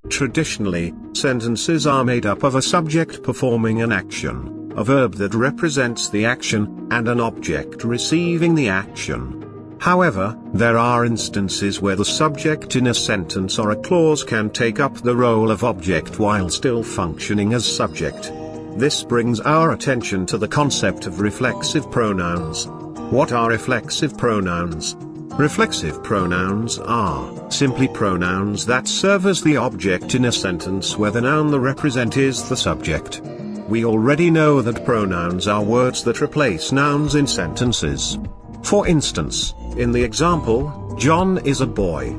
Traditionally, sentences are made up of a subject performing an action, a verb that represents the action, and an object receiving the action. However, there are instances where the subject in a sentence or a clause can take up the role of object while still functioning as subject. This brings our attention to the concept of reflexive pronouns. What are reflexive pronouns? Reflexive pronouns are simply pronouns that serve as the object in a sentence where the noun they represent is the subject. We already know that pronouns are words that replace nouns in sentences. For instance, in the example, John is a boy.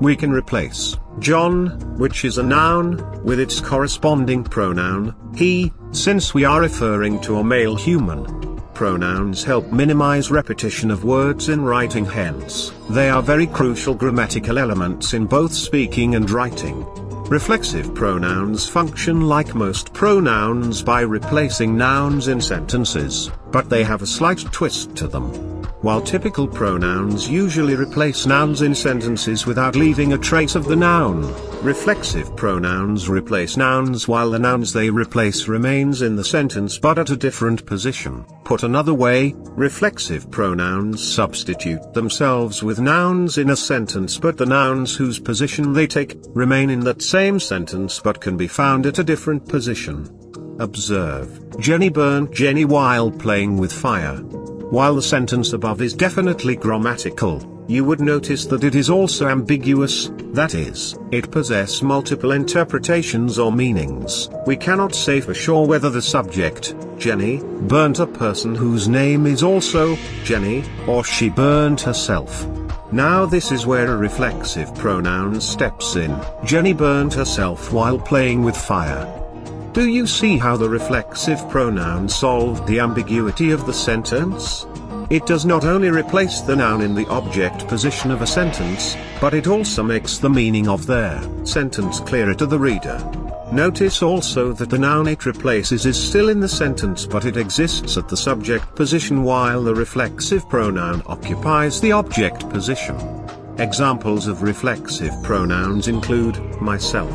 We can replace John, which is a noun, with its corresponding pronoun, he, since we are referring to a male human. Pronouns help minimize repetition of words in writing, hence, they are very crucial grammatical elements in both speaking and writing. Reflexive pronouns function like most pronouns by replacing nouns in sentences, but they have a slight twist to them. While typical pronouns usually replace nouns in sentences without leaving a trace of the noun, reflexive pronouns replace nouns while the nouns they replace remains in the sentence but at a different position. Put another way, reflexive pronouns substitute themselves with nouns in a sentence, but the nouns whose position they take remain in that same sentence but can be found at a different position. Observe, Jenny burnt Jenny while playing with fire. While the sentence above is definitely grammatical, you would notice that it is also ambiguous, that is, it possesses multiple interpretations or meanings. We cannot say for sure whether the subject, Jenny, burnt a person whose name is also Jenny, or she burnt herself. Now this is where a reflexive pronoun steps in. Jenny burnt herself while playing with fire. Do you see how the reflexive pronoun solved the ambiguity of the sentence? It does not only replace the noun in the object position of a sentence, but it also makes the meaning of their sentence clearer to the reader. Notice also that the noun it replaces is still in the sentence but it exists at the subject position while the reflexive pronoun occupies the object position. Examples of reflexive pronouns include myself,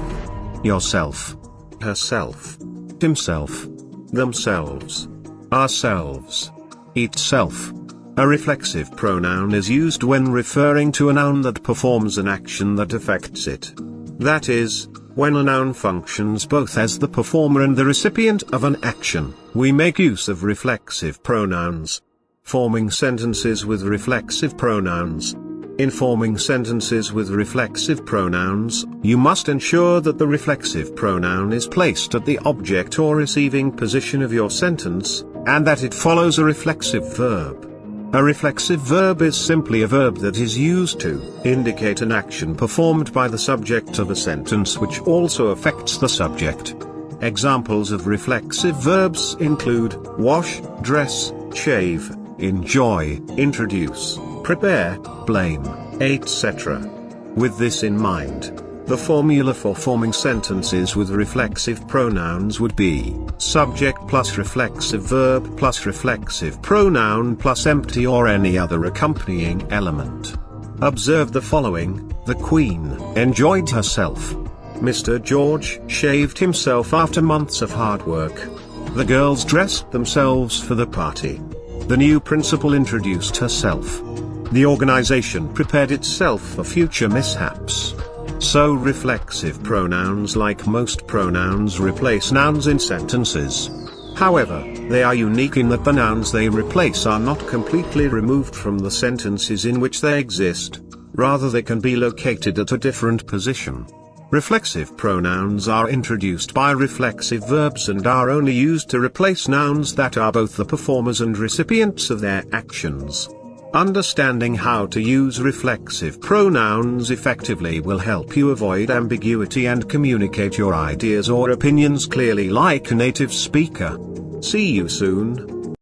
yourself, herself, himself, themselves, ourselves, itself. A reflexive pronoun is used when referring to a noun that performs an action that affects it. That is, when a noun functions both as the performer and the recipient of an action, we make use of reflexive pronouns. Forming sentences with reflexive pronouns. In forming sentences with reflexive pronouns, you must ensure that the reflexive pronoun is placed at the object or receiving position of your sentence, and that it follows a reflexive verb. A reflexive verb is simply a verb that is used to indicate an action performed by the subject of a sentence which also affects the subject. Examples of reflexive verbs include wash, dress, shave, enjoy, introduce, prepare, blame, etc. With this in mind, the formula for forming sentences with reflexive pronouns would be subject plus reflexive verb plus reflexive pronoun plus empty or any other accompanying element. Observe the following: the Queen enjoyed herself. Mr. George shaved himself after months of hard work. The girls dressed themselves for the party. The new principal introduced herself. The organization prepared itself for future mishaps. So reflexive pronouns, like most pronouns, replace nouns in sentences. However, they are unique in that the nouns they replace are not completely removed from the sentences in which they exist. Rather, they can be located at a different position. Reflexive pronouns are introduced by reflexive verbs and are only used to replace nouns that are both the performers and recipients of their actions. Understanding how to use reflexive pronouns effectively will help you avoid ambiguity and communicate your ideas or opinions clearly like a native speaker. See you soon.